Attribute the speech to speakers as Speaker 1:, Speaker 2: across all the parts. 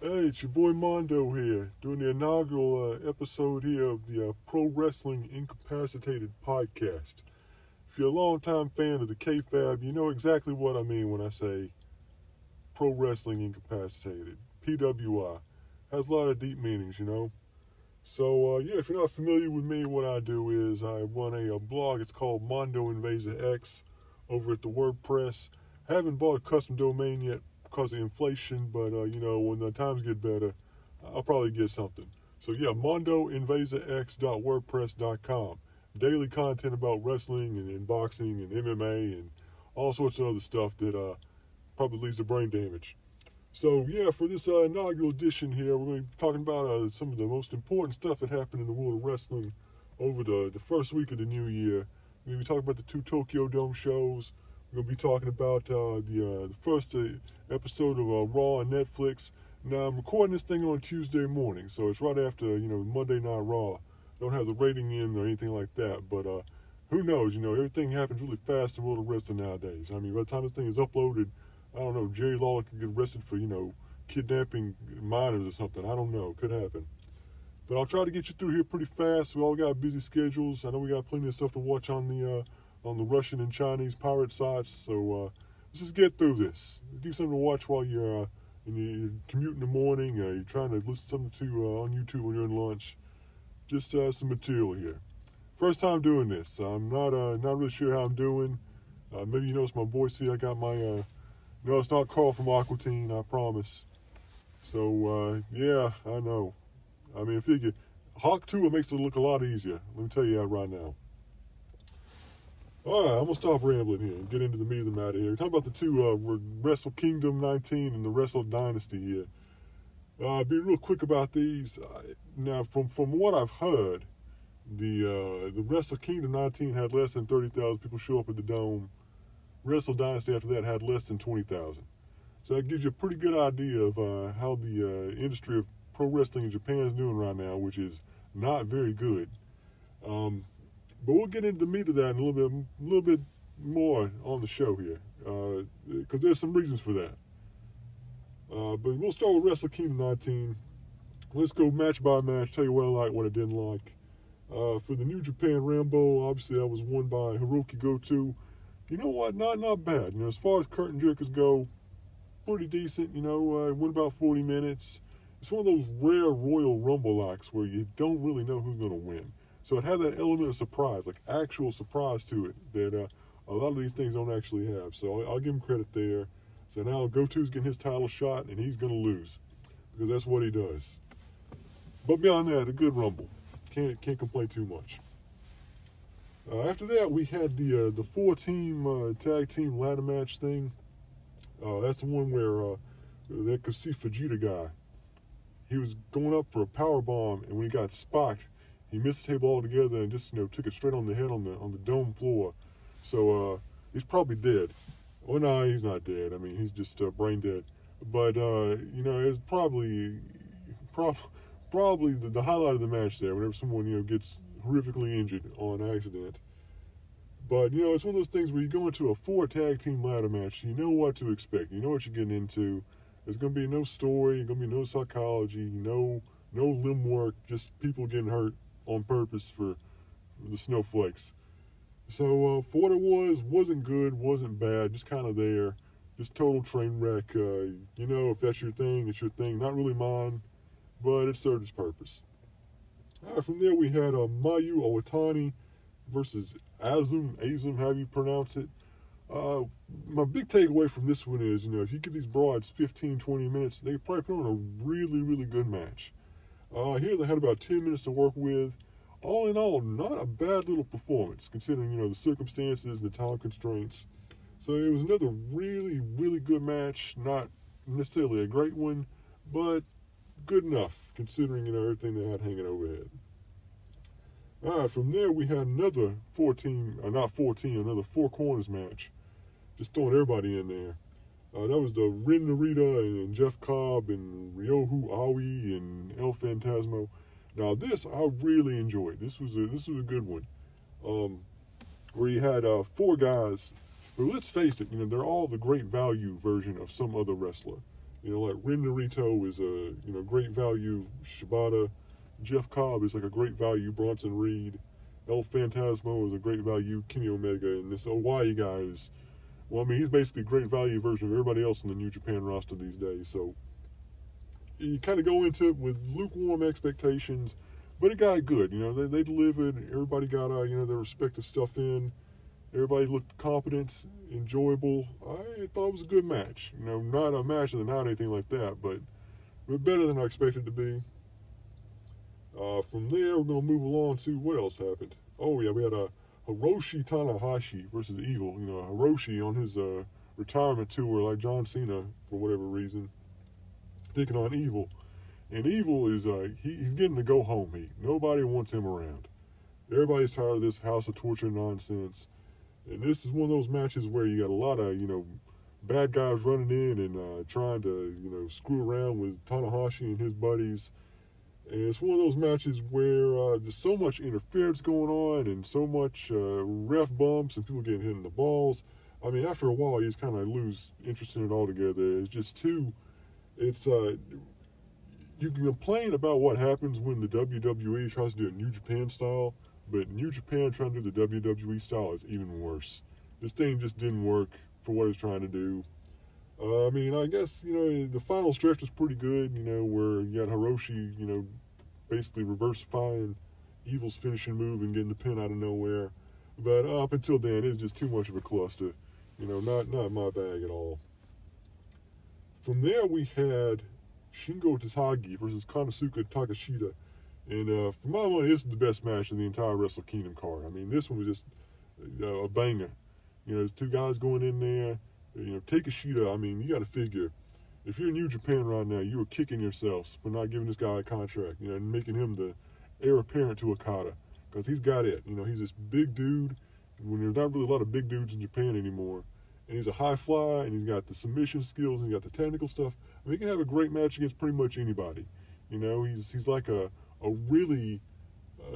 Speaker 1: Hey, it's your boy Mondo here, doing the inaugural episode here of the Pro Wrestling Incapacitated podcast. If you're a longtime fan of the K-Fab, you know exactly what I mean when I say Pro Wrestling Incapacitated. PWI. Has a lot of deep meanings, you know. So, if you're not familiar with me, what I do is I run a blog. It's called Mondo X over at the WordPress. I haven't bought a custom domain yet because of inflation, but, when the times get better, I'll probably get something. So, yeah, mondoinvasax.wordpress.com. Daily content about wrestling and boxing and MMA and all sorts of other stuff that probably leads to brain damage. So, yeah, for this inaugural edition here, we're going to be talking about some of the most important stuff that happened in the world of wrestling over the first week of the new year. We're going to be talking about the 2 Tokyo Dome shows. We're going to be talking about the first episode of Raw on Netflix. Now, I'm recording this thing on Tuesday morning, so it's right after, Monday Night Raw. Don't have the rating in or anything like that, but who knows? Everything happens really fast in the world of wrestling nowadays. I mean, by the time this thing is uploaded, I don't know, Jerry Lawler could get arrested for, kidnapping minors or something. I don't know. Could happen. But I'll try to get you through here pretty fast. We all got busy schedules. I know we got plenty of stuff to watch on the Russian and Chinese pirate sites. So let's just get through this. Give something to watch while you're commute in the morning. You're trying to listen to something on YouTube when you're in lunch. Just some material here. First time doing this. I'm not really sure how I'm doing. Maybe you notice my voice here. I got my... No, it's not Carl from Aqua Teen, I promise. So, yeah, I know. I mean, figure, Hawk 2 makes it look a lot easier. Let me tell you that right now. All right, I'm going to stop rambling here and get into the meat of the matter here. We're talking about the two Wrestle Kingdom 19 and the Wrestle Dynasty here. Be real quick about these. Now, from what I've heard, the Wrestle Kingdom 19 had less than 30,000 people show up at the Dome. Wrestle Dynasty after that had less than 20,000. So that gives you a pretty good idea of how the industry of pro wrestling in Japan is doing right now, which is not very good. But we'll get into the meat of that in a little bit more on the show here, because there's some reasons for that. But we'll start with Wrestle Kingdom 19. Let's go match by match. Tell you what I like, what I didn't like. For the New Japan Rambo, obviously that was won by Hiroki Goto. You know what? Not bad. As far as curtain jerkers go, pretty decent. Went about 40 minutes. It's one of those rare Royal Rumble acts where you don't really know who's going to win. So it had that element of surprise, like actual surprise to it, that a lot of these things don't actually have. So I'll give him credit there. So now Goto's getting his title shot, and he's going to lose because that's what he does. But beyond that, a good Rumble. Can't complain too much. After that, we had the 4-team tag team ladder match thing. That's the one where that Kasi Fujita guy, he was going up for a power bomb, and when he got spiked, he missed the table altogether and just took it straight on the head on the dome floor. So he's probably dead. Well, no, he's not dead. I mean, he's just brain dead. But it's probably the highlight of the match there. Whenever someone gets horrifically injured on accident. But, it's one of those things where you go into a 4 tag team ladder match, you know what to expect. You know what you're getting into. There's going to be no story, going to be no psychology, no limb work, just people getting hurt on purpose for the snowflakes. So, for what it wasn't good, wasn't bad, just kind of there. Just total train wreck. If that's your thing, it's your thing. Not really mine, but it served its purpose. All right, from there we had Mayu Owatani versus Azum, however you pronounce it. My big takeaway from this one is, if you give these broads 15, 20 minutes, they probably put on a really, really good match. Here they had about 10 minutes to work with. All in all, not a bad little performance, considering, the circumstances, the time constraints. So it was another really, really good match. Not necessarily a great one, but good enough, considering, everything they had hanging overhead. All right, from there we had another another 4 corners match. Just throwing everybody in there. That was the Ren Narita and Jeff Cobb and Ryohu Aoi and El Phantasmo. Now this I really enjoyed. This was a good one. Where you had 4 guys who, let's face it, they're all the great value version of some other wrestler. Like Ren Narito is a great value Shibata. Jeff Cobb is like a great value Bronson Reed. El Phantasmo is a great value Kenny Omega, and this Hawaii guy is, well, I mean, he's basically a great value version of everybody else in the New Japan roster these days. So you kind of go into it with lukewarm expectations, but it got good. They delivered. Everybody got their respective stuff in. Everybody looked competent, enjoyable. I thought it was a good match. Not a match of the night or anything like that, but better than I expected to be. From there, we're going to move along to what else happened. Oh, yeah, we had Hiroshi Tanahashi versus Evil. Hiroshi on his retirement tour, like John Cena, for whatever reason, taking on Evil. And Evil is, he's getting to go home heat. Nobody wants him around. Everybody's tired of this House of Torture nonsense. And this is one of those matches where you got a lot of, bad guys running in and trying to, screw around with Tanahashi and his buddies. And it's one of those matches where there's so much interference going on and so much ref bumps and people getting hit in the balls. I mean, after a while, you just kind of lose interest in it altogether. It's just you can complain about what happens when the WWE tries to do a New Japan style, but New Japan trying to do the WWE style is even worse. This thing just didn't work for what it's trying to do. I mean, I guess, the final stretch was pretty good, where you got Hiroshi, basically reversifying Evil's finishing move and getting the pin out of nowhere. But up until then, it was just too much of a cluster. Not my bag at all. From there, we had Shingo Takagi versus Konosuke Takeshita. And for my money, this is the best match in the entire Wrestle Kingdom card. I mean, this one was just a banger. There's two guys going in there. Takeshita, I mean, you got to figure, if you're in New Japan right now, you are kicking yourselves for not giving this guy a contract, and making him the heir apparent to Okada. Because he's got it. He's this big dude, when there's not really a lot of big dudes in Japan anymore. And he's a high fly, and he's got the submission skills, and he's got the technical stuff. I mean, he can have a great match against pretty much anybody. He's like a really,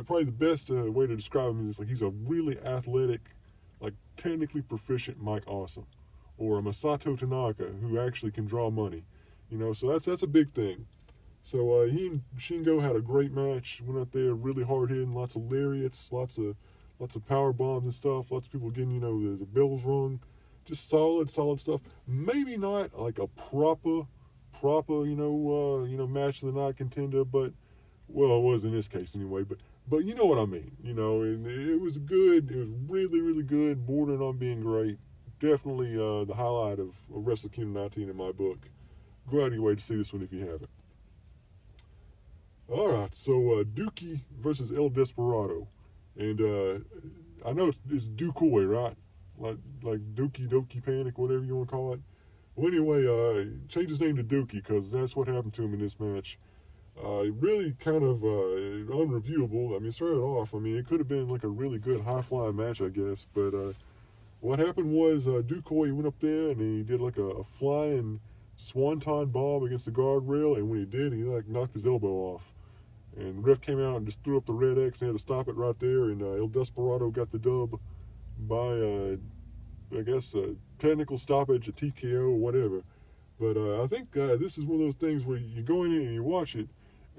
Speaker 1: probably the best way to describe him is like he's a really athletic, like technically proficient Mike Awesome. Or a Masato Tanaka, who actually can draw money. So that's a big thing. So he and Shingo had a great match. Went out there really hard hitting, lots of lariats, lots of power bombs and stuff. Lots of people getting the bells rung. Just solid stuff. Maybe not like a proper match of the night contender, but well, it was in this case anyway. But you know what I mean. And it was good. It was really, really good. Bordering on being great. Definitely the highlight of Wrestle Kingdom 19 in my book. Go out of your way to see this one if you haven't. All right, so Dookie versus El Desperado. And I know it's Dukoi, right? Like Doki Panic, whatever you want to call it. Well, anyway, change his name to Dookie because that's what happened to him in this match. Really kind of unreviewable. I mean, started off, it could have been like a really good high-flying match, I guess, but what happened was Dukoi went up there and he did like a flying swanton bomb against the guardrail, and when he did, he like knocked his elbow off. And the ref came out and just threw up the red X and had to stop it right there, and El Desperado got the dub by, I guess, a technical stoppage, a TKO, whatever. But I think this is one of those things where you go in and you watch it,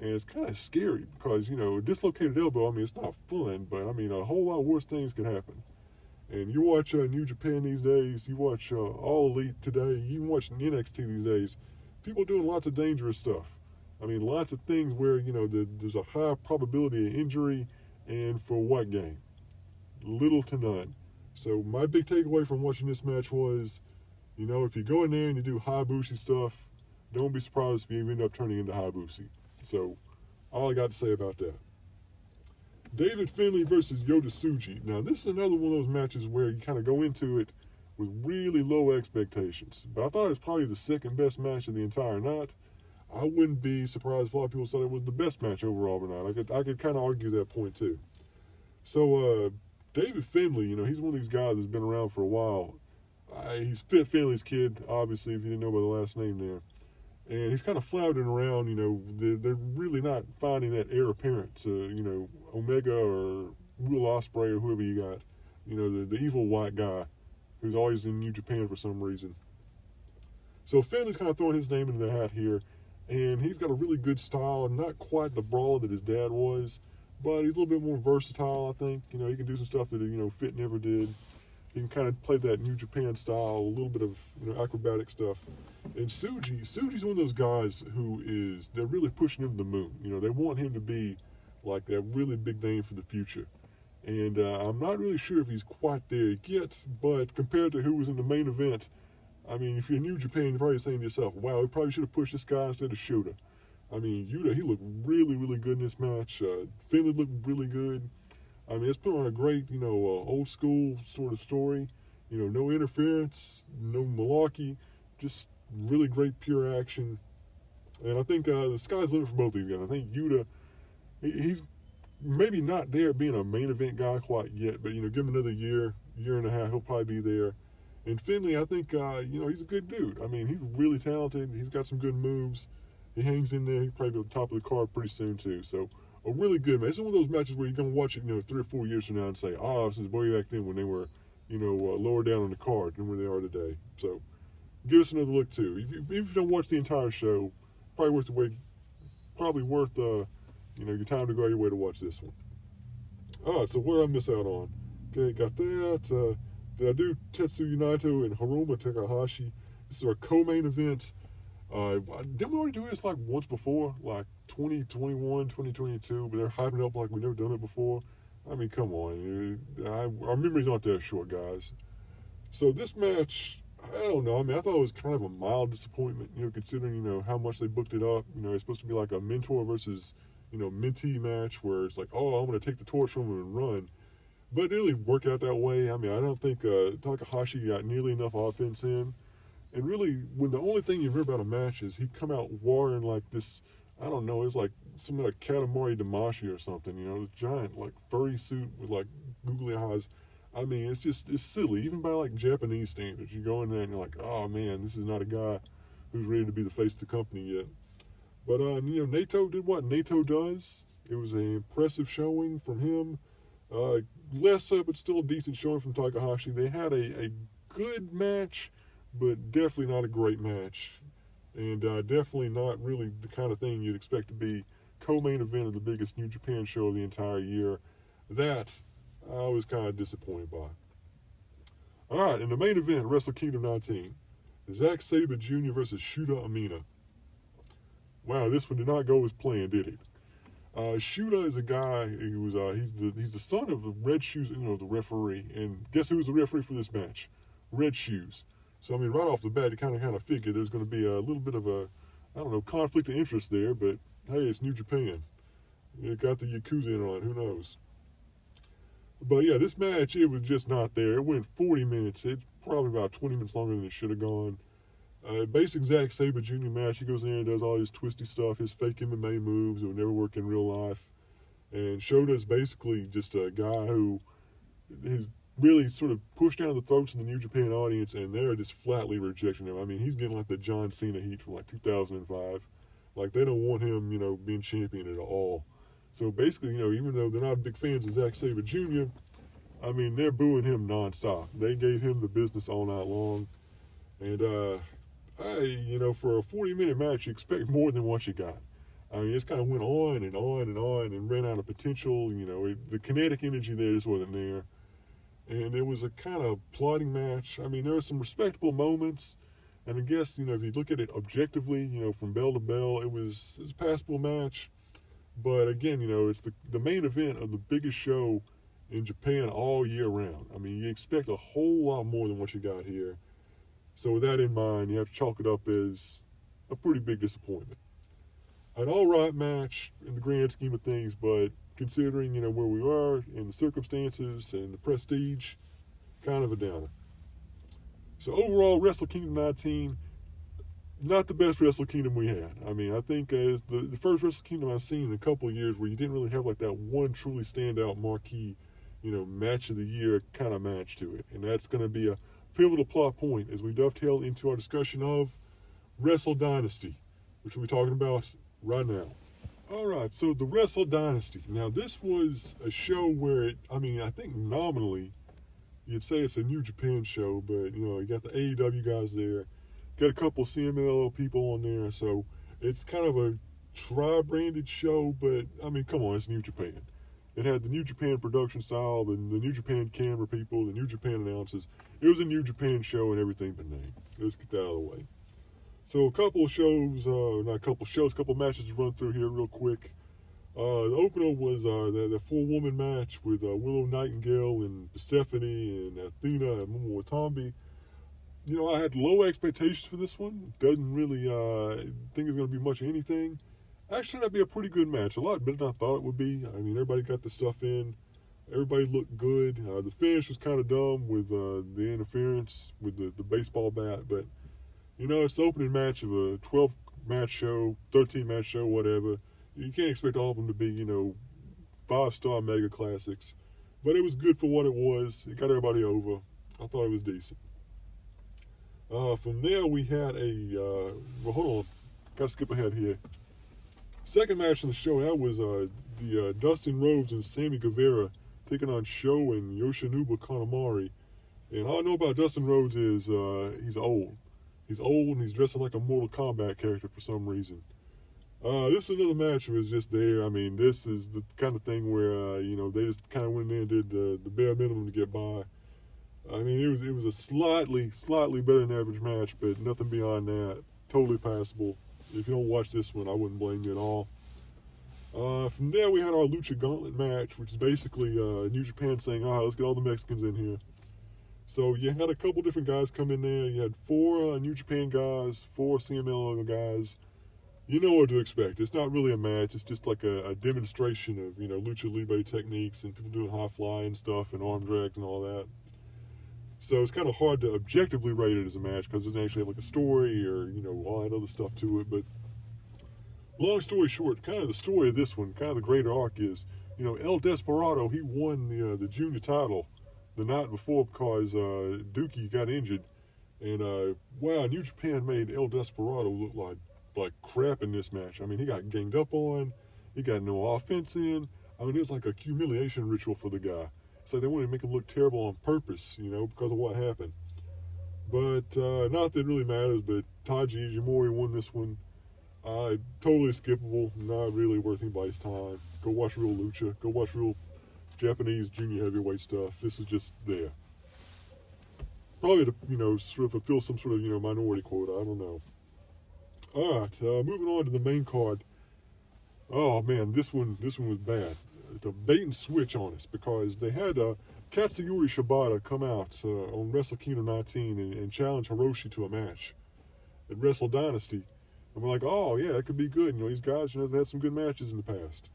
Speaker 1: and it's kind of scary because, a dislocated elbow, it's not fun, but, a whole lot worse things can happen. And you watch New Japan these days, you watch All Elite today, you even watch NXT these days, people doing lots of dangerous stuff. Lots of things where, there's a high probability of injury, and for what gain? Little to none. So my big takeaway from watching this match was, if you go in there and you do Hayabusa stuff, don't be surprised if you end up turning into Hayabusa. So, all I got to say about that. David Finlay versus Yota Tsuji. Now, this is another one of those matches where you kind of go into it with really low expectations. But I thought it was probably the second best match of the entire night. I wouldn't be surprised if a lot of people said it was the best match overall tonight. I could kind of argue that point too. So, David Finlay, he's one of these guys that's been around for a while. He's Fit Finlay's kid, obviously, if you didn't know by the last name there. And he's kind of floundering around, they're really not finding that heir apparent to, Omega or Will Ospreay or whoever you got. The evil white guy who's always in New Japan for some reason. So Finley's kind of throwing his name into the hat here, and he's got a really good style, not quite the brawler that his dad was, but he's a little bit more versatile, I think. He can do some stuff that, Fit never did. He can kind of play that New Japan style, a little bit of, acrobatic stuff. And Suji's one of those guys they're really pushing him to the moon. They want him to be like that really big name for the future. And I'm not really sure if he's quite there yet, but compared to who was in the main event, I mean, if you're New Japan, you're probably saying to yourself, wow, we probably should have pushed this guy instead of Shota. I mean, Yuta, he looked really, really good in this match. Finley looked really good. I mean, it's put on a great, old school sort of story. No interference, no malarkey, just really great pure action. And I think the sky's the limit for both of these guys. I think Yuta, he's maybe not there being a main event guy quite yet, but, give him another year and a half, he'll probably be there. And Finley, I think, he's a good dude. I mean, he's really talented. He's got some good moves. He hangs in there. He'll probably be at the top of the card pretty soon, too. So, a really good match. It's one of those matches where you're going to watch it, 3 or 4 years from now and say, this is way back then when they were, lower down on the card than where they are today. So, give us another look, too. If you don't watch the entire show, probably worth your time to go out your way to watch this one. All right, so what did I miss out on? Okay, got that. Did I do Tetsuya Naito and Haruma Takahashi? This is our co-main event. Didn't we already do this like once before? Like 2021, 2022, but they're hyping it up like we've never done it before. I mean, come on. Our memories aren't that short, guys. So this match, I don't know. I mean, I thought it was kind of a mild disappointment, considering, how much they booked it up. It's supposed to be like a mentor versus, mentee match where it's like, I'm going to take the torch from him and run. But it didn't really work out that way. I mean, I don't think Takahashi got nearly enough offense in. And really, when the only thing you hear about a match is he'd come out wearing like this, I don't know, it's like something like Katamari Damashi or something, this giant like furry suit with like googly eyes. I mean, it's silly, even by like Japanese standards. You go in there and you're like, oh man, this is not a guy who's ready to be the face of the company yet. But, Naito did what Naito does. It was an impressive showing from him. Less so, but still a decent showing from Takahashi. They had a good match, but definitely not a great match. And definitely not really the kind of thing you'd expect to be co-main event of the biggest New Japan show of the entire year. That I was kind of disappointed by. All right, in the main event, Wrestle Kingdom 19, Zack Sabre Jr. versus Shota Umino. Wow, this one did not go as planned, did it? Shota is a guy who was he's the son of the Red Shoes, the referee. And guess who was the referee for this match? Red Shoes. So I mean, right off the bat, you kind of figured there's going to be a little bit of a, conflict of interest there. But hey, it's New Japan. It got the Yakuza in on it. Who knows? But yeah, this match, it was just not there. It went 40 minutes. It's probably about 20 minutes longer than it should have gone. Basic Zack Sabre Jr. match. He goes in and does all his twisty stuff, his fake MMA moves that would never work in real life. And Shota's basically just a guy who is really sort of pushed down the throats of the New Japan audience, and they're just flatly rejecting him. I mean, he's getting like the John Cena heat from like 2005. Like, they don't want him, being champion at all. So basically, even though they're not big fans of Zack Sabre Jr., I mean, they're booing him nonstop. They gave him the business all night long. And, for a 40-minute match, you expect more than what you got. I mean, it kind of went on and on and on and ran out of potential. The kinetic energy there just wasn't there. And it was a kind of plodding match. I mean, there were some respectable moments. And I guess, if you look at it objectively, from bell to bell, it was a passable match. But again, it's the main event of the biggest show in Japan all year round. I mean, you expect a whole lot more than what you got here. So with that in mind, you have to chalk it up as a pretty big disappointment. An all-right match in the grand scheme of things, but considering, where we are and the circumstances and the prestige, kind of a downer. So overall, Wrestle Kingdom 19, not the best Wrestle Kingdom we had. I mean, I think as the first Wrestle Kingdom I've seen in a couple of years where you didn't really have like that one truly standout marquee, match of the year kind of match to it. And that's going to be a pivotal plot point as we dovetail into our discussion of Wrestle Dynasty, which we'll be talking about right now. All right, so the Wrestle Dynasty. Now, this was a show where, I think nominally you'd say it's a New Japan show, but, you got the AEW guys there. Got a couple CMLL people on there, so it's kind of a tri-branded show, but, I mean, come on, it's New Japan. It had the New Japan production style, the New Japan camera people, the New Japan announcers. It was a New Japan show and everything but name. Let's get that out of the way. So a couple shows, not a couple shows, a couple matches to run through here real quick. The opener was the four-woman match with Willow Nightingale and Persephone and Athena and Momo Watambi. You know, I had low expectations for this one. Doesn't really think it's going to be much of anything. Actually, that'd be a pretty good match. A lot better than I thought it would be. I mean, everybody got the stuff in. Everybody looked good. The finish was kind of dumb with the interference with the baseball bat. But, you know, it's the opening match of a 12-match show, 13-match show, whatever. You can't expect all of them to be, you know, 5-star mega classics. But it was good for what it was. It got everybody over. I thought it was decent. From there, we had well, hold on. Got to skip ahead here. Second match on the show, that was the Dustin Rhodes and Sammy Guevara taking on Sho and Yoshinobu Kanemaru. And all I know about Dustin Rhodes is he's old. He's old and he's dressing like a Mortal Kombat character for some reason. This is another match that was just there. I mean, this is the kind of thing where, you know, they just kind of went in there and did the bare minimum to get by. I mean, it was a slightly better than average match, but nothing beyond that. Totally passable. If you don't watch this one, I wouldn't blame you at all. From there, we had our Lucha Gauntlet match, which is basically New Japan saying, let's get all the Mexicans in here. So you had a couple different guys come in there. You had 4 New Japan guys, 4 CMLL guys. You know what to expect. It's not really a match. It's just like a demonstration of, you know, Lucha Libre techniques and people doing high fly and stuff and arm drags and all that. So it's kind of hard to objectively rate it as a match because it doesn't actually have like a story or, you know, all that other stuff to it. But long story short, kind of the story of this one, kind of the greater arc is, you know, El Desperado, he won the junior title the night before because Dookie got injured. And, wow, New Japan made El Desperado look like crap in this match. I mean, he got ganged up on. He got no offense in. I mean, it was like a humiliation ritual for the guy. It's like they wanted to make him look terrible on purpose, you know, because of what happened. But not that it really matters, but Taiji Ishimori won this one. Totally skippable, not really worth anybody's time. Go watch real lucha. Go watch real Japanese junior heavyweight stuff. This was just there. Probably to, you know, sort of fulfill some sort of, you know, minority quota. I don't know. All right, moving on to the main card. Oh, man, this one was bad. It's a bait and switch on us because they had Katsuyori Shibata come out on Wrestle Kingdom 19 and challenge Hiroshi to a match at Wrestle Dynasty. And we're like, oh, yeah, that could be good. You know, these guys, you know, they've had some good matches in the past.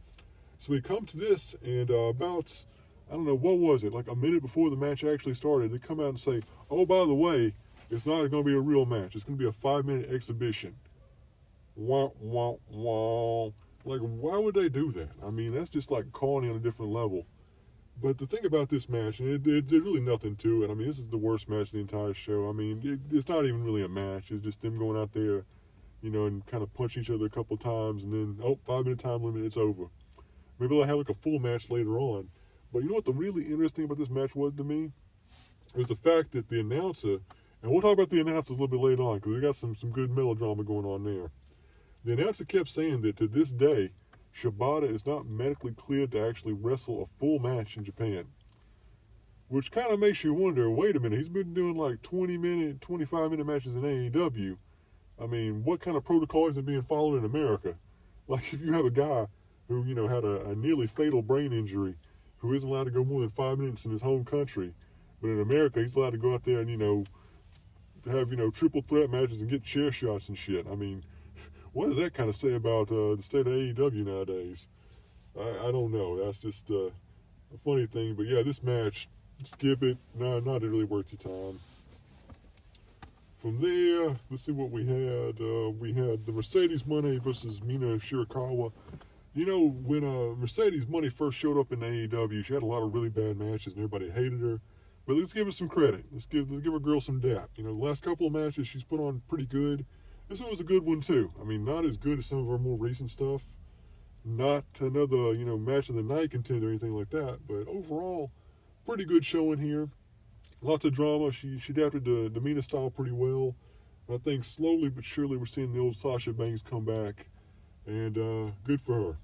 Speaker 1: So we come to this, and about, I don't know, what was it, like a minute before the match actually started, they come out and say, oh, by the way, it's not going to be a real match. It's going to be a 5-minute exhibition. Wah, wah, wah. Like, why would they do that? I mean, that's just like calling on a different level. But the thing about this match, and there's really nothing to it. I mean, this is the worst match of the entire show. I mean, it's not even really a match. It's just them going out there, you know, and kind of punch each other a couple of times, and then, 5-minute time limit, it's over. Maybe they'll have like a full match later on. But you know what the really interesting about this match was to me? It was the fact that the announcer, and we'll talk about the announcer a little bit later on, because we got some good melodrama going on there. The announcer kept saying that to this day, Shibata is not medically cleared to actually wrestle a full match in Japan. Which kind of makes you wonder, wait a minute, he's been doing like 20-minute, 25-minute matches in AEW. I mean, what kind of protocol is being followed in America? Like if you have a guy who, you know, had a nearly fatal brain injury, who isn't allowed to go more than 5 minutes in his home country, but in America he's allowed to go out there and, you know, have, you know, triple threat matches and get chair shots and shit. I mean, what does that kind of say about the state of AEW nowadays? I don't know. That's just a funny thing. But yeah, this match, skip it. No, not really worth your time. From there, let's see what we had. We had the Mercedes Moné versus Mina Shirakawa. You know, when Mercedes Moné first showed up in AEW, she had a lot of really bad matches and everybody hated her. But let's give her some credit. Let's give her girl some dap. You know, the last couple of matches she's put on pretty good. This one was a good one, too. I mean, not as good as some of our more recent stuff. Not another, you know, match of the night contender or anything like that. But overall, pretty good showing here. Lots of drama. She adapted the Mina style pretty well. I think slowly but surely we're seeing the old Sasha Banks come back, and good for her.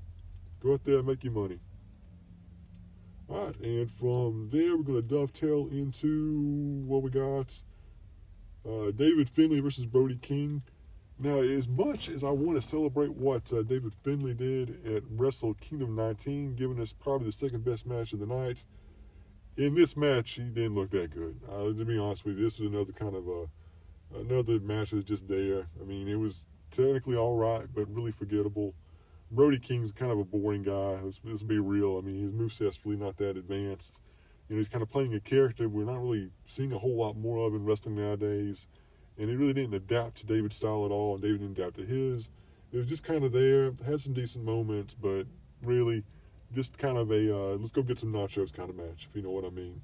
Speaker 1: Go out there and make your money. All right, and from there we're going to dovetail into what we got. David Finlay versus Brody King. Now, as much as I want to celebrate what David Finlay did at Wrestle Kingdom 19, giving us probably the second best match of the night, in this match he didn't look that good. To be honest with you, this was another kind of another match that was just there. I mean, it was technically all right, but really forgettable. Brody King's kind of a boring guy. Let's be real. I mean, his moveset's really not that advanced. You know, he's kind of playing a character we're not really seeing a whole lot more of in wrestling nowadays. And he really didn't adapt to David's style at all, and David didn't adapt to his. It was just kind of there. Had some decent moments, but really just kind of a let's go get some nachos kind of match, if you know what I mean.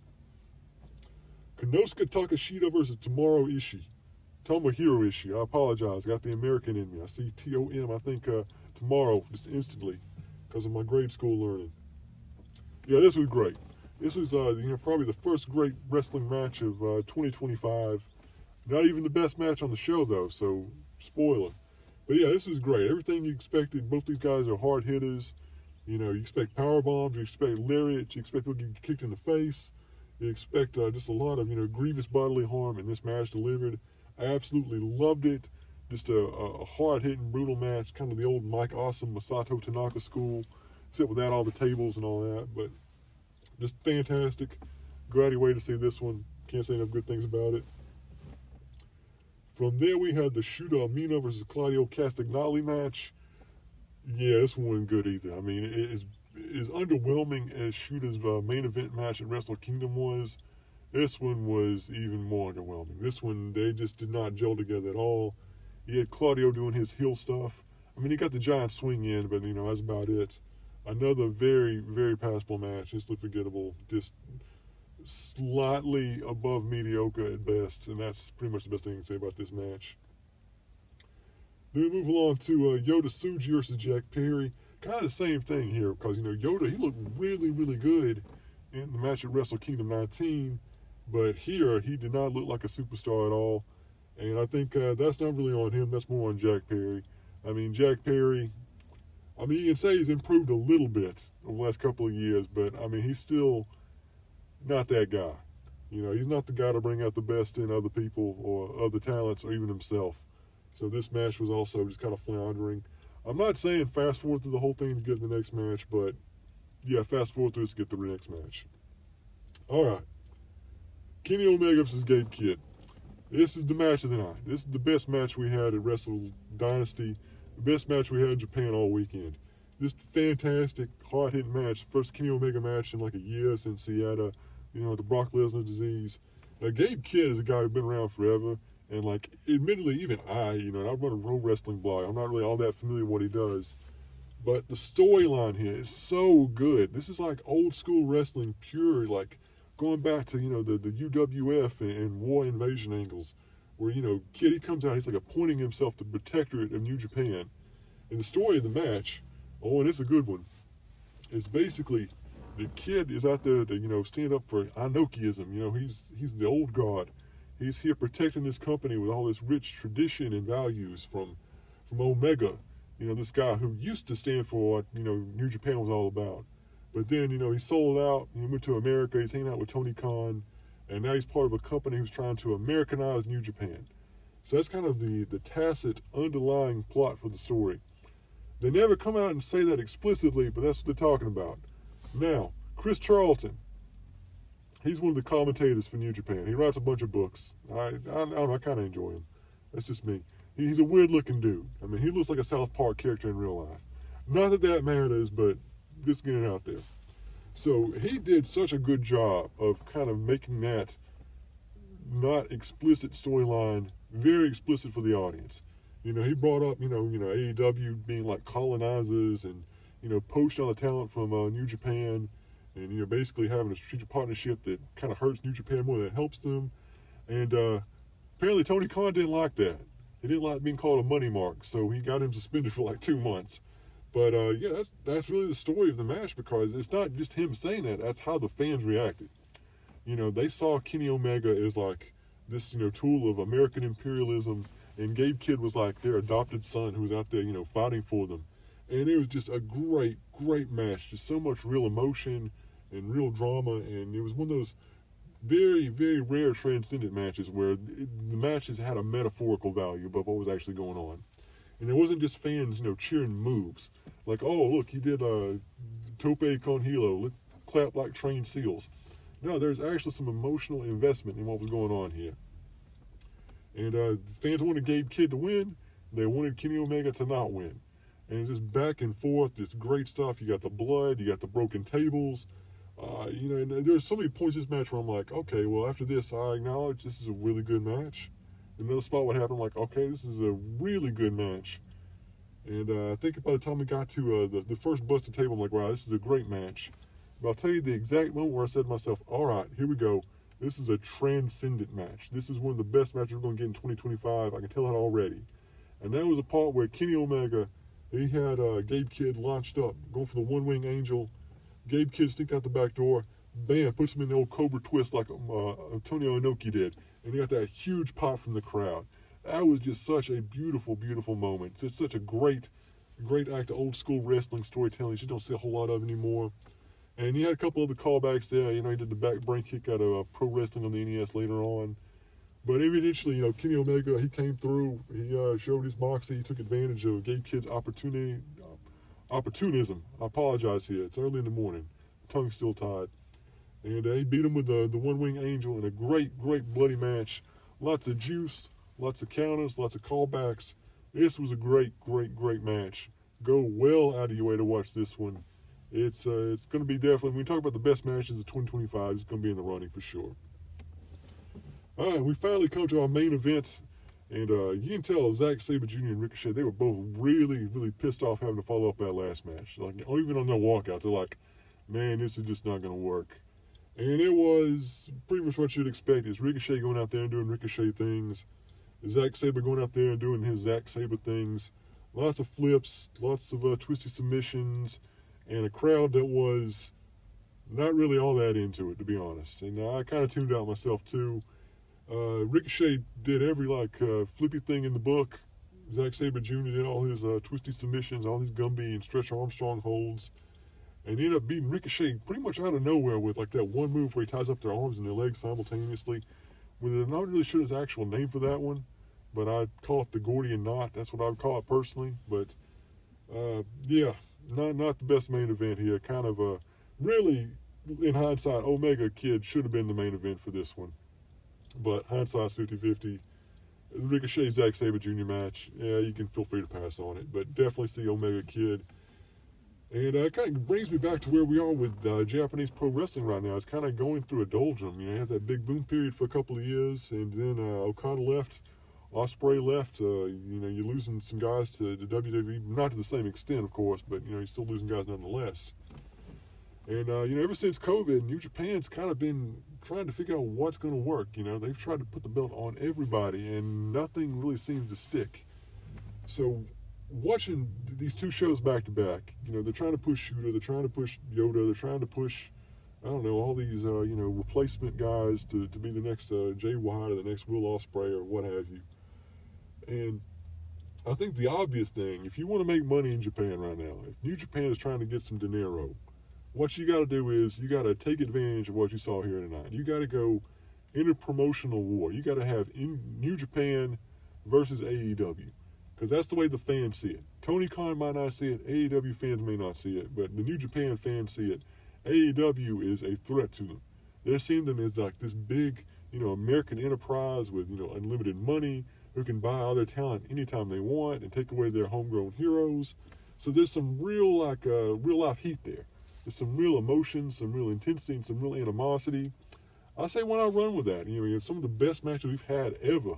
Speaker 1: Konosuke Takeshita versus Tomohiro Ishii. I apologize. Got the American in me. I see T-O-M. I think tomorrow, just instantly, because of my grade school learning. Yeah, this was great. This was probably the first great wrestling match of 2025. Not even the best match on the show, though, so spoiler. But yeah, this was great. Everything you expected. Both these guys are hard hitters. You know, you expect power bombs, you expect lariats, you expect people to get kicked in the face. You expect just a lot of, grievous bodily harm, and this match delivered. I absolutely loved it. Just a hard-hitting, brutal match, kind of the old Mike Awesome, Masato Tanaka school, except without all the tables and all that. But just fantastic. Glad you waited to see this one. Can't say enough good things about it. From there, we had the Shuta Amino versus Claudio Castagnoli match. Yeah, this one wasn't good either. I mean, it is as underwhelming as Shuta's main event match at Wrestle Kingdom was. This one was even more underwhelming. This one, they just did not gel together at all. He had Claudio doing his heel stuff. I mean, he got the giant swing in, but, that's about it. Another very, very passable match. Just forgettable. Just slightly above mediocre at best, and that's pretty much the best thing I can say about this match. Then we move along to Yota Tsuji versus Jack Perry. Kind of the same thing here, because, Yota, he looked really, really good in the match at Wrestle Kingdom 19, but here he did not look like a superstar at all, and I think that's not really on him, that's more on Jack Perry. I mean, Jack Perry, you can say he's improved a little bit over the last couple of years, but, he's still not that guy. He's not the guy to bring out the best in other people or other talents or even himself. So this match was also just kind of floundering. I'm not saying fast forward through the whole thing to get to the next match, but yeah, fast forward through this to get to the next match. All right. Kenny Omega versus Gabe Kidd. This is the match of the night. This is the best match we had at Wrestle Dynasty. The best match we had in Japan all weekend. Just fantastic, hard-hitting match. First Kenny Omega match in like a year since he had the Brock Lesnar disease. Now, Gabe Kidd is a guy who's been around forever, and admittedly, even I run a Pro Wrestling blog. I'm not really all that familiar with what he does, but the storyline here is so good. This is like old school wrestling, pure, like going back to the UWF and War Invasion angles, where Kidd, he comes out, he's like appointing himself the protectorate of New Japan, and the story of the match, and it's a good one, is basically the Kid is out there to, stand up for Inokiism. He's the old god. He's here protecting this company with all this rich tradition and values from Omega. This guy who used to stand for what, New Japan was all about. But then, he sold out, he went to America, he's hanging out with Tony Khan, and now he's part of a company who's trying to Americanize New Japan. So that's kind of the tacit underlying plot for the story. They never come out and say that explicitly, but that's what they're talking about. Now, Chris Charlton, he's one of the commentators for New Japan. He writes a bunch of books. I don't know, I kind of enjoy him. That's just me. He's a weird-looking dude. He looks like a South Park character in real life. Not that matters, but just getting it out there. So he did such a good job of kind of making that not explicit storyline very explicit for the audience. He brought up, AEW being like colonizers and, poaching all the talent from New Japan and, basically having a strategic partnership that kind of hurts New Japan more than it helps them. And apparently Tony Khan didn't like that. He didn't like being called a money mark, so he got him suspended for 2 months. But, yeah, that's really the story of the match, because it's not just him saying that. That's how the fans reacted. They saw Kenny Omega as, this, tool of American imperialism and Gabe Kidd was like their adopted son who was out there, fighting for them. And it was just a great, great match. Just so much real emotion and real drama, and it was one of those very, very rare transcendent matches where the matches had a metaphorical value above what was actually going on. And it wasn't just fans, cheering moves. Like, oh, look, he did tope con hilo, let's clap like trained seals. No, there's actually some emotional investment in what was going on here. And fans wanted Gabe Kidd to win. They wanted Kenny Omega to not win. And it's just back and forth. It's great stuff. You got the blood. You got the broken tables. And there's so many points in this match where I'm like, okay, well, after this, I acknowledge this is a really good match. Another spot would happen, like, okay, this is a really good match. And I think by the time we got to the first busted table, I'm like, wow, this is a great match. But I'll tell you the exact moment where I said to myself, all right, here we go. This is a transcendent match. This is one of the best matches we're going to get in 2025. I can tell that already. And that was a part where Kenny Omega, he had Gabe Kidd launched up, going for the one-wing angel. Gabe Kidd sneaked out the back door. Bam, puts him in the old Cobra twist like Antonio Inoki did. And he got that huge pop from the crowd. That was just such a beautiful, beautiful moment. It's such a great, great act of old-school wrestling storytelling. You just don't see a whole lot of anymore. And he had a couple of the callbacks there. He did the back brain kick out of Pro Wrestling on the NES later on. But eventually, Kenny Omega, he came through. He showed his moxie. He took advantage of Gabe Kidd's opportunism. I apologize here. It's early in the morning. Tongue's still tied. And he beat him with the one-wing angel in a great, great bloody match. Lots of juice, lots of counters, lots of callbacks. This was a great, great, great match. Go well out of your way to watch this one. It's going to be definitely, when we talk about the best matches of 2025, it's going to be in the running for sure. All right, we finally come to our main event, and you can tell Zack Sabre Jr. and Ricochet, they were both really, really pissed off having to follow up that last match. Like, even on their walkout, they're like, man, this is just not going to work. And it was pretty much what you'd expect. It's Ricochet going out there and doing Ricochet things. Zack Sabre going out there and doing his Zack Sabre things. Lots of flips, lots of twisty submissions, and a crowd that was not really all that into it, to be honest. And I kind of tuned out myself, too. Ricochet did every, flippy thing in the book. Zack Sabre Jr. did all his twisty submissions, all his Gumby and Stretch Armstrong holds. And he ended up beating Ricochet pretty much out of nowhere with, that one move where he ties up their arms and their legs simultaneously. I'm not really sure his actual name for that one, but I'd call it the Gordian Knot. That's what I would call it personally. But, not the best main event here. Kind of really, in hindsight, Omega Kid should have been the main event for this one. But hindsight's 50-50. Ricochet Zack Sabre Jr. match, yeah, you can feel free to pass on it. But definitely see Omega Kid. And it kind of brings me back to where we are with Japanese pro wrestling right now. It's kind of going through a doldrum. You had that big boom period for a couple of years, and then Okada left, Ospreay left. You're losing some guys to WWE, not to the same extent, of course, but you're still losing guys nonetheless. And ever since COVID, New Japan's kind of been trying to figure out what's going to work. They've tried to put the belt on everybody, and nothing really seems to stick. So watching these two shows back to back, they're trying to push Shooter, they're trying to push Yoda, they're trying to push, all these, replacement guys to be the next Jay White or the next Will Ospreay or what have you. And I think the obvious thing, if you want to make money in Japan right now, if New Japan is trying to get some dinero, what you got to do is you got to take advantage of what you saw here tonight. You got to go in a promotional war. You got to have New Japan versus AEW. Because that's the way the fans see it. Tony Khan might not see it. AEW fans may not see it. But the New Japan fans see it. AEW is a threat to them. They're seeing them as like this big, American enterprise with, unlimited money, who can buy all their talent anytime they want and take away their homegrown heroes. So there's some real life heat there. There's some real emotion, some real intensity, and some real animosity. I say why not run with that? Some of the best matches we've had ever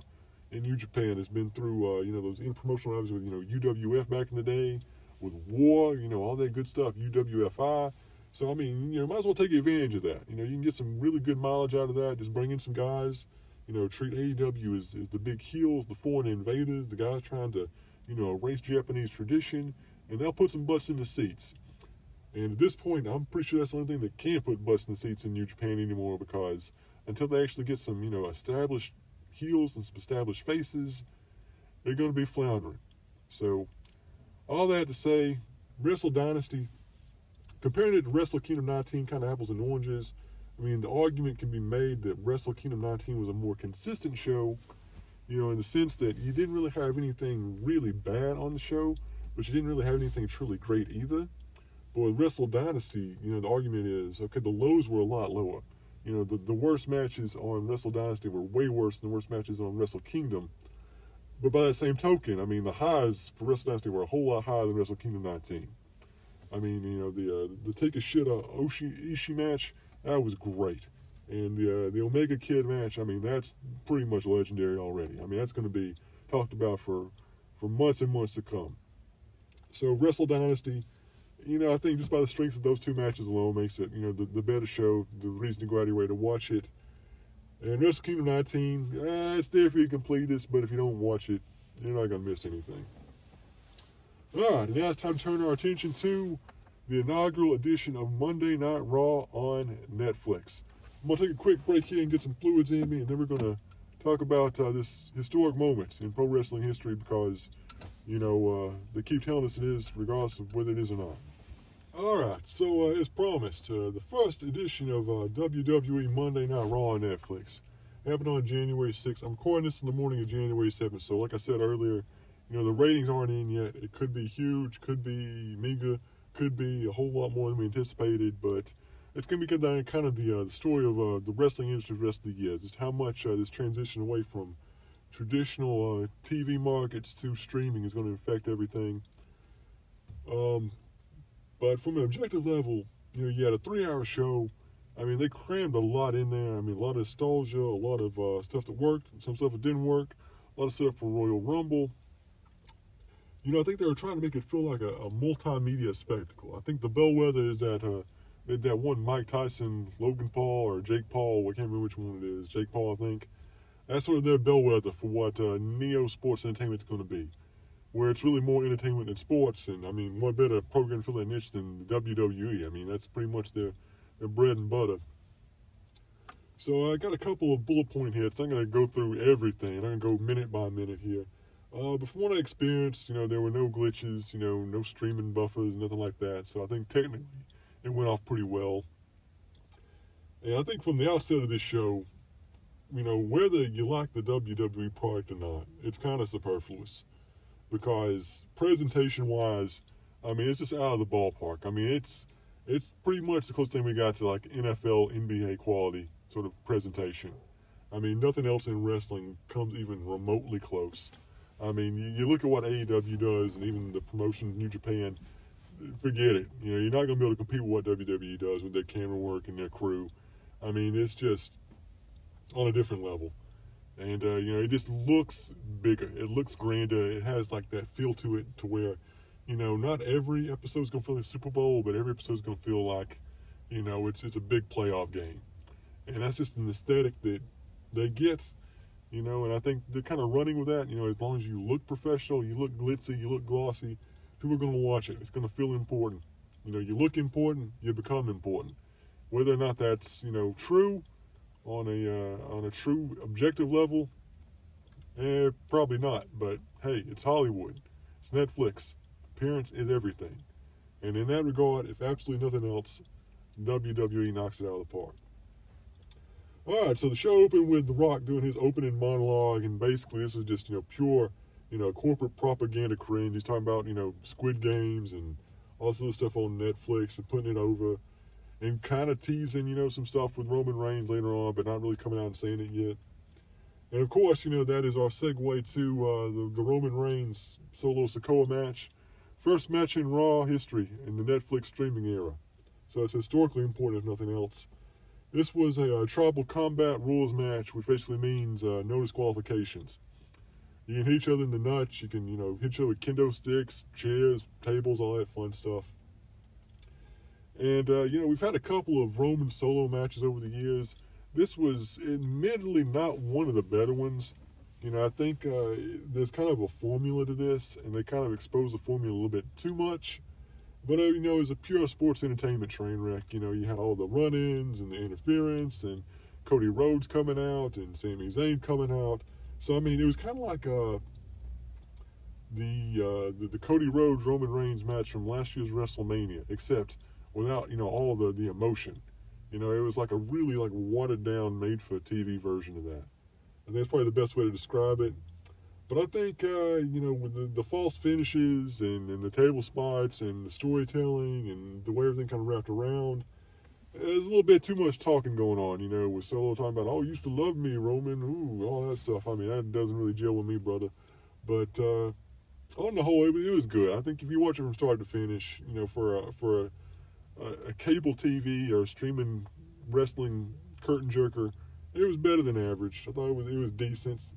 Speaker 1: in New Japan has been through, those in-promotional matches with, UWF back in the day, with War, all that good stuff, UWFI. So, might as well take advantage of that. You can get some really good mileage out of that. Just bring in some guys, treat AEW as the big heels, the foreign invaders, the guys trying to, erase Japanese tradition, and they'll put some butts in the seats. And at this point, I'm pretty sure that's the only thing that can't put butts in the seats in New Japan anymore, because until they actually get some, established heels and some established faces, they're going to be floundering. So, all that to say, Wrestle Dynasty, comparing it to Wrestle Kingdom 19, kind of apples and oranges. I mean, the argument can be made that Wrestle Kingdom 19 was a more consistent show, in the sense that you didn't really have anything really bad on the show, but you didn't really have anything truly great either. But with Wrestle Dynasty, the argument is, okay, the lows were a lot lower. The worst matches on Wrestle Dynasty were way worse than the worst matches on Wrestle Kingdom. But by that same token, I mean, the highs for Wrestle Dynasty were a whole lot higher than Wrestle Kingdom 19. I mean, the take a shit Ishii match, that was great. And the Omega Kid match, I mean, that's pretty much legendary already. I mean, that's going to be talked about for months and months to come. So Wrestle Dynasty, I think just by the strength of those two matches alone makes it, the better show, the reason to go out of your way to watch it. And Wrestle Kingdom 19, it's there for you completists, but if you don't watch it, you're not going to miss anything. All right, now it's time to turn our attention to the inaugural edition of Monday Night Raw on Netflix. I'm going to take a quick break here and get some fluids in me, and then we're going to talk about this historic moment in pro wrestling history because, they keep telling us it is, regardless of whether it is or not. All right, so as promised, the first edition of WWE Monday Night Raw on Netflix happened on January 6th. I'm recording this in the morning of January 7th, so like I said earlier, the ratings aren't in yet. It could be huge, could be meager, could be a whole lot more than we anticipated, but it's going to be kind of the story of the wrestling industry the rest of the year, just how much this transition away from traditional TV markets to streaming is going to affect everything. But from an objective level, you had a 3-hour show. I mean, they crammed a lot in there. I mean, a lot of nostalgia, a lot of stuff that worked, some stuff that didn't work, a lot of stuff for Royal Rumble. I think they were trying to make it feel like a multimedia spectacle. I think the bellwether is that one Mike Tyson, Logan Paul, or Jake Paul, I can't remember which one it is, Jake Paul, I think. That's sort of their bellwether for what Neo Sports Entertainment is going to be, where it's really more entertainment than sports. And, I mean, what better program to fill that niche than the WWE? I mean, that's pretty much their bread and butter. So I got a couple of bullet point hits. I'm going to go through everything. I'm going to go minute by minute here. But from what I experienced, there were no glitches, no streaming buffers, nothing like that. So I think technically it went off pretty well. And I think from the outset of this show, whether you like the WWE product or not, it's kind of superfluous. Because presentation-wise, I mean, it's just out of the ballpark. I mean, it's pretty much the closest thing we got to like NFL, NBA quality sort of presentation. I mean, nothing else in wrestling comes even remotely close. I mean, you look at what AEW does and even the promotion New Japan, forget it. You're not going to be able to compete with what WWE does with their camera work and their crew. I mean, it's just on a different level. And, it just looks bigger. It looks grander. It has like that feel to it to where, not every episode is going to feel like Super Bowl, but every episode is going to feel like, it's a big playoff game. And that's just an aesthetic that they get. And I think they're kind of running with that. As long as you look professional, you look glitzy, you look glossy, people are going to watch it. It's going to feel important. You look important, you become important. Whether or not that's, true on a true objective level, probably not. But hey, it's Hollywood. It's Netflix. Appearance is everything. And in that regard, if absolutely nothing else, WWE knocks it out of the park. All right, so the show opened with The Rock doing his opening monologue, and basically this was just, pure, corporate propaganda cringe. He's talking about, Squid Games and all this other stuff on Netflix and putting it over and kind of teasing, some stuff with Roman Reigns later on, but not really coming out and saying it yet. And, of course, that is our segue to the Roman Reigns solo Sikoa match. First match in Raw history in the Netflix streaming era. So it's historically important, if nothing else. This was a tribal combat rules match, which basically means no disqualifications. You can hit each other in the nuts. You can, hit each other with kendo sticks, chairs, tables, all that fun stuff. And, we've had a couple of Roman solo matches over the years. This was admittedly not one of the better ones. I think there's kind of a formula to this, and they kind of expose the formula a little bit too much. But, it's a pure sports entertainment train wreck. You had all the run-ins and the interference and Cody Rhodes coming out and Sami Zayn coming out. So, I mean, it was kind of like the Cody Rhodes Roman Reigns match from last year's WrestleMania, except without all the emotion. It was like a really like watered down, made for TV version of that. I think that's probably the best way to describe it. But I think with the false finishes and the table spots and the storytelling and the way everything kind of wrapped around, there's a little bit too much talking going on. With Solo talking about, oh, you used to love me, Roman, ooh, all that stuff. I mean, that doesn't really gel with me, brother. But on the whole, it was good. I think if you watch it from start to finish, for a cable TV or streaming wrestling curtain jerker, it was better than average. I thought it was decent,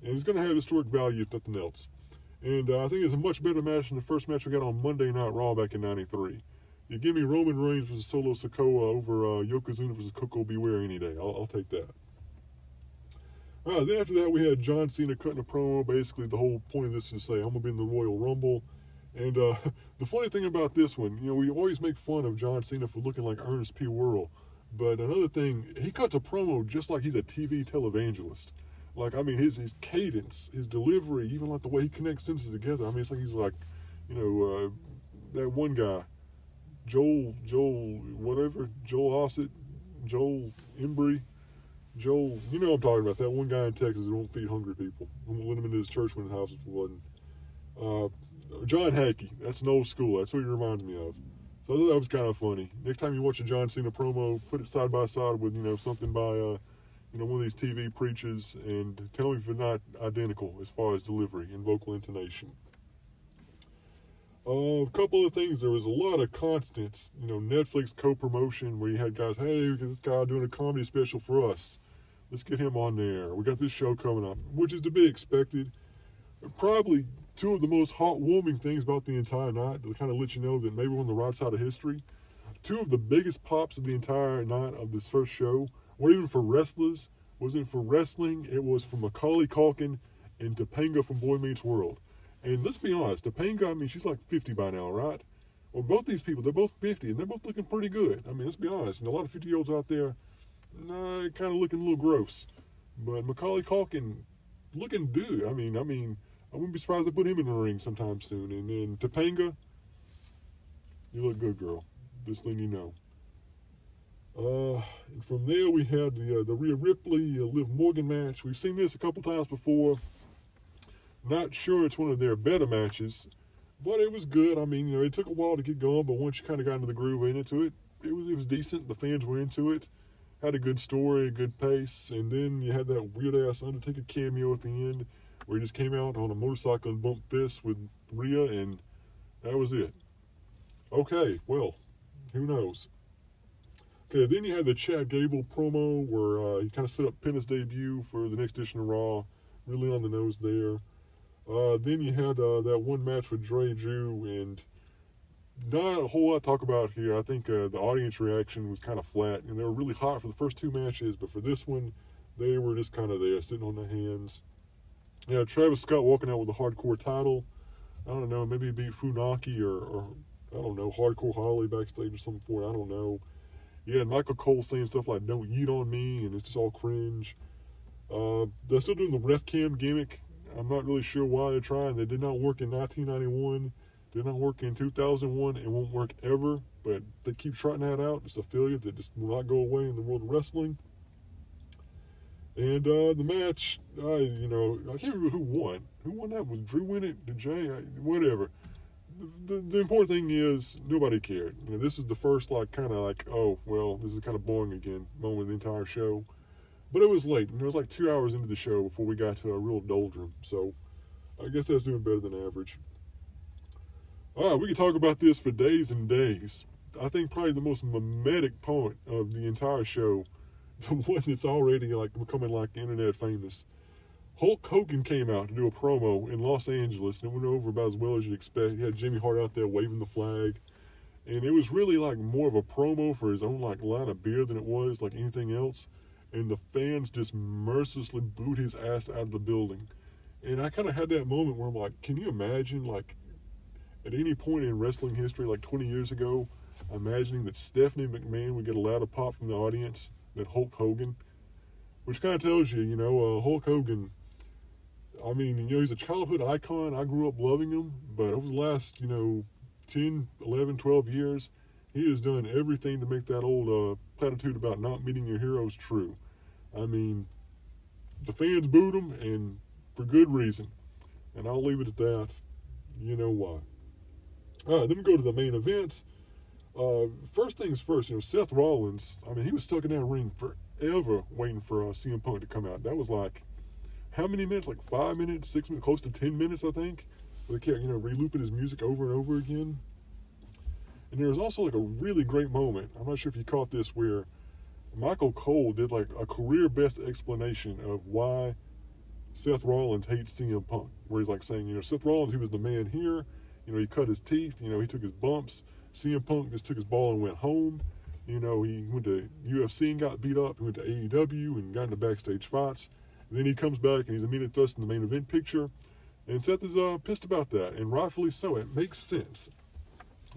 Speaker 1: and it's going to have historic value if nothing else. And I think it's a much better match than the first match we got on Monday Night Raw back in '93. You give me Roman Reigns versus Solo Sikoa over Yokozuna versus Koko Beware any day. I'll take that. Then after that, we had John Cena cutting a promo. Basically, the whole point of this is to say, I'm going to be in the Royal Rumble. And the funny thing about this one, we always make fun of John Cena for looking like Ernest P. Worrell. But another thing, he cuts a promo just like he's a TV televangelist. Like, I mean, his cadence, his delivery, even like the way he connects sentences together. I mean, it's like he's like, that one guy, Joel Osset, Joel Embry, Joel, I'm talking about, that one guy in Texas who won't feed hungry people. Won't let him into his church when his house is flooding. John Hackey, that's an old school. That's what he reminds me of. So I thought that was kind of funny. Next time you watch a John Cena promo, put it side by side with, something by, one of these TV preachers, and tell me if they're not identical as far as delivery and vocal intonation. A couple of things. There was a lot of constant, Netflix co-promotion where you had guys, hey, we got this guy doing a comedy special for us. Let's get him on there. We got this show coming up, which is to be expected. Probably two of the most heartwarming things about the entire night to kind of let you know that maybe we're on the right side of history. Two of the biggest pops of the entire night of this first show weren't even for wrestlers, wasn't for wrestling. It was for Macaulay Culkin and Topanga from Boy Meets World. And let's be honest, Topanga, I mean, she's like 50 by now, right? Well, both these people, they're both 50, and they're both looking pretty good. I mean, let's be honest. And a lot of 50-year-olds out there, kind of looking a little gross. But Macaulay Culkin, looking good. I mean, I wouldn't be surprised if they put him in the ring sometime soon. And then Topanga, you look good, girl. Just letting you know. And from there, we had the Rhea Ripley, Liv Morgan match. We've seen this a couple times before. Not sure it's one of their better matches, but it was good. I mean, it took a while to get going, but once you kind of got into the groove and into it, it was decent. The fans were into it. Had a good story, a good pace, and then you had that weird-ass Undertaker cameo at the end where he just came out on a motorcycle and bumped fists with Rhea, and that was it. Okay, well, who knows? Okay, then you had the Chad Gable promo where he kind of set up Penna's debut for the next edition of Raw. Really on the nose there. Then you had that one match with Dre Drew, and not a whole lot to talk about here. I think the audience reaction was kind of flat, and they were really hot for the first two matches, but for this one, they were just kind of there, sitting on their hands. Yeah, Travis Scott walking out with the hardcore title. I don't know, maybe beat Funaki or I don't know, Hardcore Holly backstage or something for it. I don't know. Yeah, Michael Cole saying stuff like, don't yeet on me, and it's just all cringe. They're still doing the ref cam gimmick. I'm not really sure why they're trying. They did not work in 1991. Did not work in 2001. It won't work ever, but they keep trying that out. It's a failure that just will not go away in the world of wrestling. And the match, I can't remember who won. Who won that? Was Drew win it? Did Jay? Whatever. The important thing is nobody cared. This is the first oh, well, this is kind of boring again moment of the entire show. But it was late. It was like 2 hours into the show before we got to a real doldrum. So I guess that's doing better than average. All right, we can talk about this for days and days. I think probably the most mimetic point of the entire show, the one that's already becoming internet famous. Hulk Hogan came out to do a promo in Los Angeles, and it went over about as well as you'd expect. He had Jimmy Hart out there waving the flag. And it was really more of a promo for his own line of beer than it was anything else. And the fans just mercilessly booed his ass out of the building. And I kind of had that moment where I'm like, can you imagine, at any point in wrestling history, 20 years ago, imagining that Stephanie McMahon would get a louder pop from the audience than Hulk Hogan? Which kind of tells you, Hulk Hogan, I mean, he's a childhood icon. I grew up loving him, but over the last, 10, 11, 12 years, he has done everything to make that old platitude about not meeting your heroes true. I mean, the fans booed him, and for good reason. And I'll leave it at that. You know why. All right, then we go to the main event. First things first, Seth Rollins, I mean, he was stuck in that ring forever waiting for CM Punk to come out. That was like, how many minutes? Like 5 minutes, 6 minutes, close to 10 minutes, I think. Where they kept, re-looping his music over and over again. And there was also like a really great moment. I'm not sure if you caught this, where Michael Cole did like a career best explanation of why Seth Rollins hates CM Punk. Where he's like saying, Seth Rollins, he was the man here. He cut his teeth. He took his bumps. CM Punk just took his ball and went home. He went to UFC and got beat up. He went to AEW and got into backstage fights. And then he comes back and he's immediately thrust in the main event picture. And Seth is pissed about that, and rightfully so. It makes sense.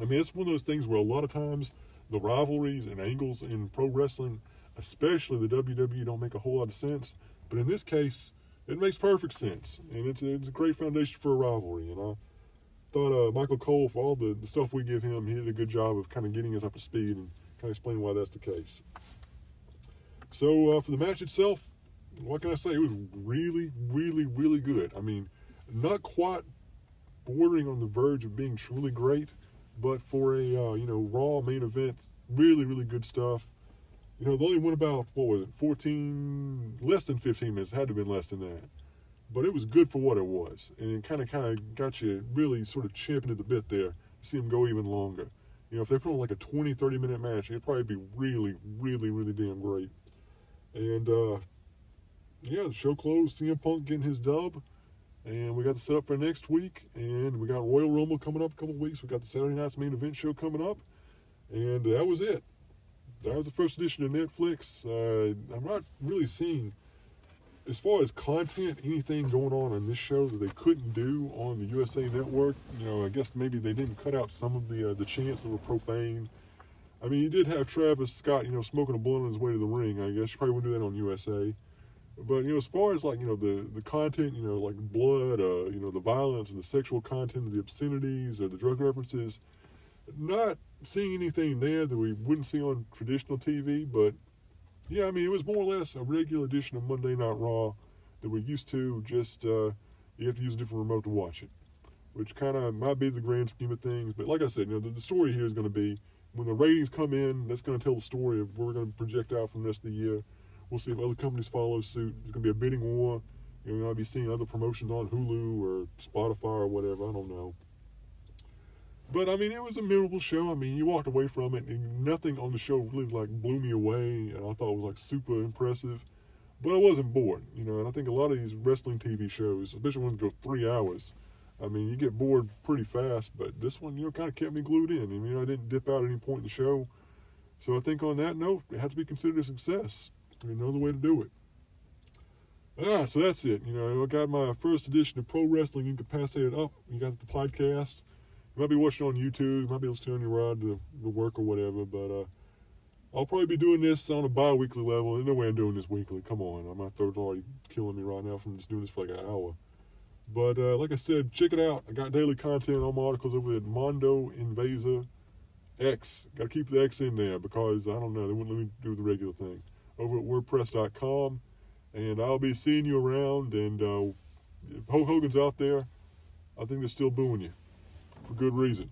Speaker 1: I mean, it's one of those things where a lot of times the rivalries and angles in pro wrestling, especially the WWE, don't make a whole lot of sense. But in this case, it makes perfect sense. And it's a great foundation for a rivalry. And I thought Michael Cole, for all the stuff we give him, he did a good job of kind of getting us up to speed and kind of explaining why that's the case. So for the match itself, what can I say? It was really, really, really good. I mean, not quite bordering on the verge of being truly great, but for a Raw main event, really, really good stuff. They only went about, 14, less than 15 minutes. It had to have been less than that. But it was good for what it was. And it kind of got you really sort of champing at the bit there to see them go even longer. If they put on like a 20, 30-minute match, it'd probably be really, really, really damn great. And, the show closed. CM Punk getting his dub. And we got the setup for next week. And we got Royal Rumble coming up in a couple of weeks. We got the Saturday Night's Main Event show coming up. And that was it. That was the first edition of Netflix. I'm not really seeing, as far as content, anything going on this show that they couldn't do on the USA Network. I guess maybe they didn't cut out some of the chants that were profane. I mean, you did have Travis Scott, smoking a blunt on his way to the ring. I guess you probably wouldn't do that on USA. But, as far as, like, the content, like blood, the violence, the sexual content, the obscenities, or the drug references, not seeing anything there that we wouldn't see on traditional TV. But, yeah, I mean, it was more or less a regular edition of Monday Night Raw that we're used to, just you have to use a different remote to watch it, which kind of might be the grand scheme of things. But like I said, the story here is going to be, when the ratings come in, that's going to tell the story of where we're going to project out from the rest of the year. We'll see if other companies follow suit. There's going to be a bidding war. We might be seeing other promotions on Hulu or Spotify or whatever. I don't know. But, I mean, it was a memorable show. I mean, you walked away from it, and nothing on the show really, blew me away. And I thought it was, super impressive. But I wasn't bored, And I think a lot of these wrestling TV shows, especially ones that go 3 hours, I mean, you get bored pretty fast. But this one, kind of kept me glued in. And, I didn't dip out at any point in the show. So I think on that note, it had to be considered a success. Another way to do it. All right, so that's it. I got my first edition of Pro Wrestling Incapacitated up. You got the podcast. You might be watching on YouTube. You might be listening on your ride to work or whatever. But I'll probably be doing this on a bi-weekly level. There's no way I'm doing this weekly. Come on. My throat's already killing me right now from just doing this for like an hour. But like I said, check it out. I got daily content on my articles over at Mondo Invasa X. Got to keep the X in there because, I don't know, they wouldn't let me do the regular thing. Over at WordPress.com, and I'll be seeing you around, and if Hulk Hogan's out there, I think they're still booing you, for good reason.